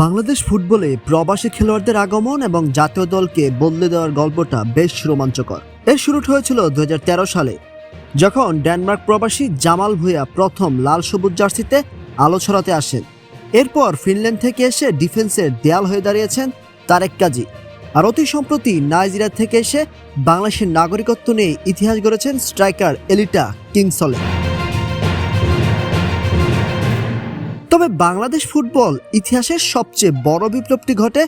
বাংলাদেশ ফুটবলে প্রবাসী খেলোয়াড়দের আগমন এবং জাতীয় দলকে বদলে দেওয়ার গল্পটা বেশ রোমাঞ্চকর। এর শুরু হয়েছিল 2013 সালে, যখন ডেনমার্ক প্রবাসী জামাল ভুঁইয়া প্রথম লাল সবুজ জার্সিতে আলো ছড়াতে আসেন। এরপর ফিনল্যান্ড থেকে এসে ডিফেন্সের দেয়াল হয়ে দাঁড়িয়েছেন তারেক কাজী, আর অতি সম্প্রতি নাইজেরিয়া থেকে এসে বাংলাদেশের নাগরিকত্ব নিয়ে ইতিহাস গড়েছেন স্ট্রাইকার এলিটা কিংসলে। তবে বাংলাদেশ ফুটবল ইতিহাসের সবচেয়ে বড় বিপ্লবটি ঘটে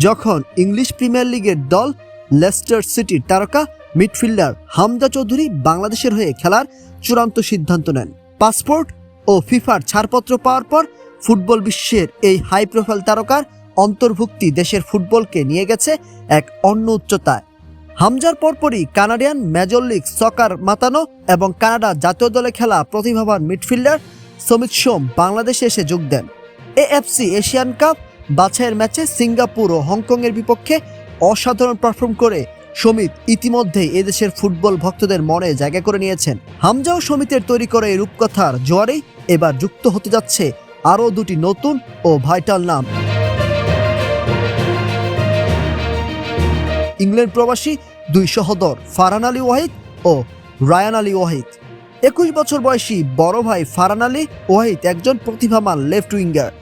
যখন ইংলিশ প্রিমিয়ার লিগের দল লেস্টার সিটির তারকা মিডফিল্ডার হামজা চৌধুরী বাংলাদেশের হয়ে খেলার চূড়ান্ত সিদ্ধান্ত নেন। পাসপোর্ট ও ফিফার ছাড়পত্র পাওয়ার পর ফুটবল বিশ্বের এই হাই প্রোফাইল তারকার অন্তর্ভুক্তি দেশের ফুটবলকে নিয়ে গেছে এক অন্য উচ্চতায়। হামজার পরপরই কানাডিয়ান মেজর লিগ সকার মাতানো এবং কানাডা জাতীয় দলে খেলা প্রতিভাবান মিডফিল্ডার সমিত সোম বাংলাদেশে এসে যোগ দেন। এএফসি এশিয়ান কাপ বাছাইয়ের ম্যাচে সিঙ্গাপুর ও হংকংয়ের বিপক্ষে অসাধারণ পারফর্ম করে সমিত ইতিমধ্যেই এদেশের ফুটবল ভক্তদের মনে জায়গা করে নিয়েছেন। হামজা ও সমিতের তৈরি করা এই রূপকথার জোয়ারেই এবার যুক্ত হতে যাচ্ছে আরও দুটি নতুন ও ভাইটাল নাম। ইংল্যান্ড প্রবাসী দুই সহোদর ফারহান আলী ওয়াহিদ ও রায়ান আলী ওয়াহিদ। 21 বছর বয়সী বড় ভাই ফারহান আলী ওয়াহিদ একজন প্রতিভাবান লেফট উইঙ্গার,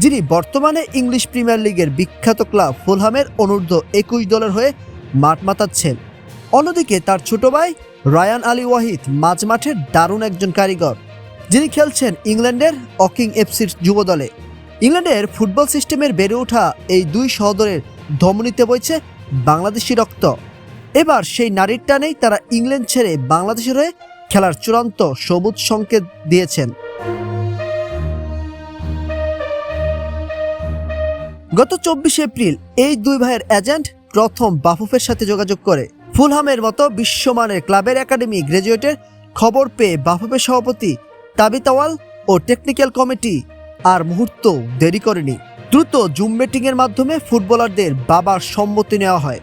যিনি বর্তমানে ইংলিশ প্রিমিয়ার লিগের বিখ্যাত ক্লাব ফুলহামের অনূর্ধ্ব 21 দলের হয়ে মাঠ মাতাচ্ছেন। অন্যদিকে তার ছোট ভাই রায়ান আলী ওয়াহিদ মাঝমাঠের দারুণ একজন কারিগর, যিনি খেলছেন ইংল্যান্ডের অকিং এফসির যুব দলে। ইংল্যান্ডের ফুটবল সিস্টেমের বেড়ে ওঠা এই দুই সহোদরের ধমনীতে বইছে বাংলাদেশি রক্ত। এবার সেই নারীর টানেই তারা ইংল্যান্ড ছেড়ে বাংলাদেশের হয়ে খেলার চূড়ান্ত সবুজ সংকেত দিয়েছেন। গত 24 এপ্রিল এই দুই ভাইয়ের এজেন্ট প্রথম বাফুফের সাথে যোগাযোগ করে। ফুলহামের মতো বিশ্বমানের ক্লাবের একাডেমি গ্রাজুয়েটের খবর পেয়ে বাফুফের সভাপতি তাবিতাওয়াল ও টেকনিক্যাল কমিটি আর মুহূর্ত দেরি করেনি। দ্রুত জুম মিটিংয়ের মাধ্যমে ফুটবলারদের বাবার সম্মতি নেওয়া হয়।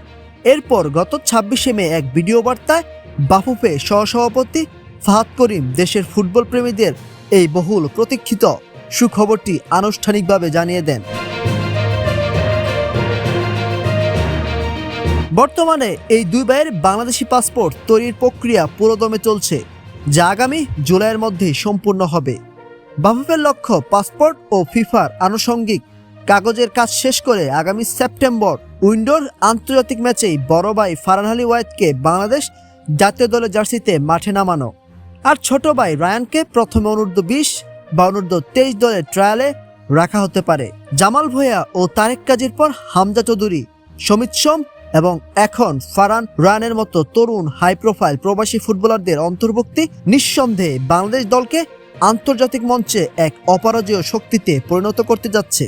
এরপর গত 26 মে এক ভিডিও বার্তায় বাফুফে সহসভাপতি ফাহাদ করিম দেশের ফুটবল প্রেমীদের এই বহুল প্রতীক্ষিত সুখবরটি আনুষ্ঠানিকভাবে জানিয়ে দেন। বর্তমানে এই দুই ভাইয়ের বাংলাদেশি পাসপোর্ট তৈরির প্রক্রিয়া পুরোদমে চলছে, যা আগামী জুলাইয়ের মধ্যে সম্পূর্ণ হবে। বাফুফের লক্ষ্য পাসপোর্ট ও ফিফার আনুষঙ্গিক কাগজের কাজ শেষ করে আগামী সেপ্টেম্বর উইন্ডোর আন্তর্জাতিক ম্যাচেই বড় ভাই ফারহান আলী ওয়াহিদকে বাংলাদেশ জাতীয় দলের জার্সিতে মাঠে নামানো, আর ছোট ভাই রায়ানকে প্রথমে অনূর্ধ্ব 20 বা অনূর্ধ্ব 23 দলের ট্রায়ালে রাখা হতে পারে। জামাল ভুঁইয়া ও তারেক কাজীর পর হামজা চৌধুরী, সমিত সোম এবং এখন ফারহান রায়ানের মতো তরুণ হাই প্রোফাইল প্রবাসী ফুটবলারদের অন্তর্ভুক্তি নিঃসন্দেহে বাংলাদেশ দলকে আন্তর্জাতিক মঞ্চে এক অপরাজেয় শক্তিতে পরিণত করতে যাচ্ছে।